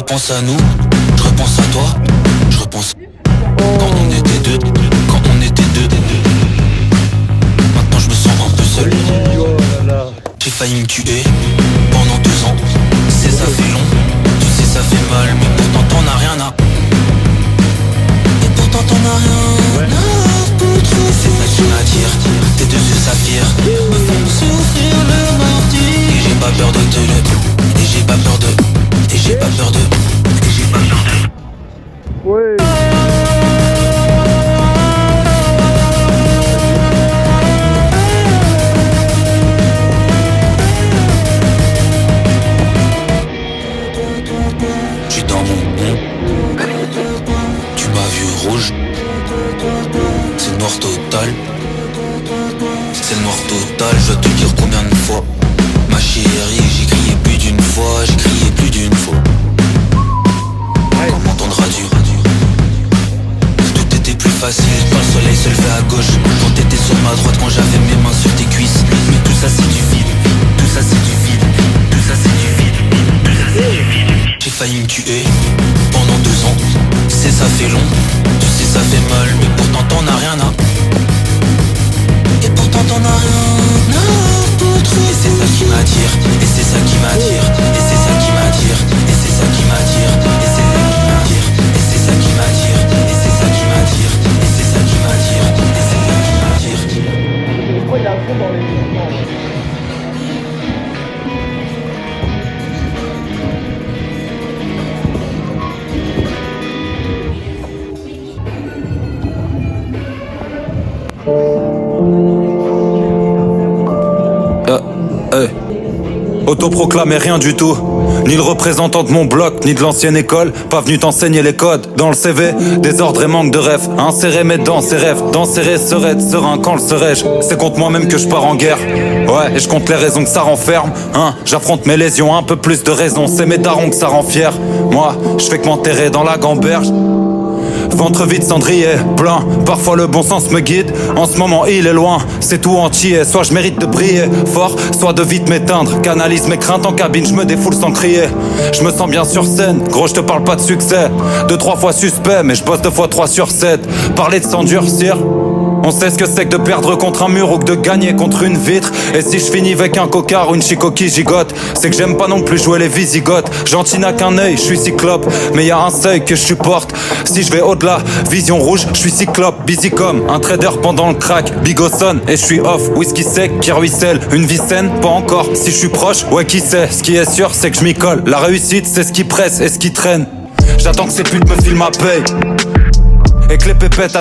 repense à nous, je repense à toi, je repense quand on était deux, quand on était deux. Maintenant je me sens un peu seul. J'ai failli me tuer pendant 2 ans. C'est ça fait long, tu sais ça fait mal, mais pourtant t'en as rien à. Et pourtant t'en as rien à foutre. C'est ça qui m'attire, tes 2 yeux saphirs me font souffrir le martyr. Et j'ai pas peur de te le, et j'ai pas peur de, et j'ai pas peur de, et j'ai pas peur de. Ouais. J'suis dans mon monde, tu m'as vu rouge. C'est le noir total, c'est le noir total. Je dois te dire combien de fois, ma chérie, j'ai crié plus d'une fois, j'ai crié plus d'une fois. Comment t'entendras dur, tout était plus facile quand le soleil se levait à gauche, quand t'étais sur ma droite, quand j'avais mes mains sur tes cuisses. Mais tout ça c'est du vide, tout ça c'est du vide, tout ça c'est du vide, tout ça c'est du vide. J'ai failli me tuer pendant 2 ans. C'est ça fait long, tu sais ça fait mal, mais pourtant t'en as rien à. Et pourtant t'en as rien à foutre. Et c'est ça qui m'attire, et c'est ça qui m'attire, et c'est ça qui m'attire, et c'est ça qui m'attire, et c'est ça qui m'attire, et c'est ça qui m'attire, et c'est ça qui m'attire, et c'est ça qui m'attire, et c'est ça qui m'attire. Je crois qu'il a un fond dans les mouvements. Autoproclamé rien du tout, ni le représentant de mon bloc, ni de l'ancienne école, pas venu t'enseigner les codes. Dans le CV, désordre et manque de rêve, insérer mes dents, ses rêves, d'enserrer serait être serein, quand le serais-je? C'est contre moi-même que je pars en guerre. Ouais, et je compte les raisons que ça renferme, hein. J'affronte mes lésions, un peu plus de raison, c'est mes darons que ça rend fier. Moi, je fais que m'enterrer dans la gamberge. Ventre vide, cendrier, plein. Parfois le bon sens me guide. En ce moment il est loin, c'est tout entier. Soit je mérite de briller fort, soit de vite m'éteindre. Canalise mes craintes en cabine, je me défoule sans crier. Je me sens bien sur scène, gros je te parle pas de succès. 2-3 fois suspect, mais je bosse 2 fois 3 sur 7. Parler de s'endurcir, on sait ce que c'est que de perdre contre un mur ou que de gagner contre une vitre. Et si je finis avec un cocard ou une chico qui gigote, c'est que j'aime pas non plus jouer les visigoths. Gentil n'a qu'un œil, je suis cyclope, mais y a un seuil que je supporte. Si je vais au-delà, vision rouge, je suis cyclope. Busy comme un trader pendant le crack, Bigosson et je suis off. Whisky sec qui ruisselle, une vie saine, pas encore. Si je suis proche, ouais qui sait. Ce qui est sûr c'est que je m'y colle. La réussite c'est ce qui presse et ce qui traîne. J'attends que ces putes me filent ma paye et que les pépettes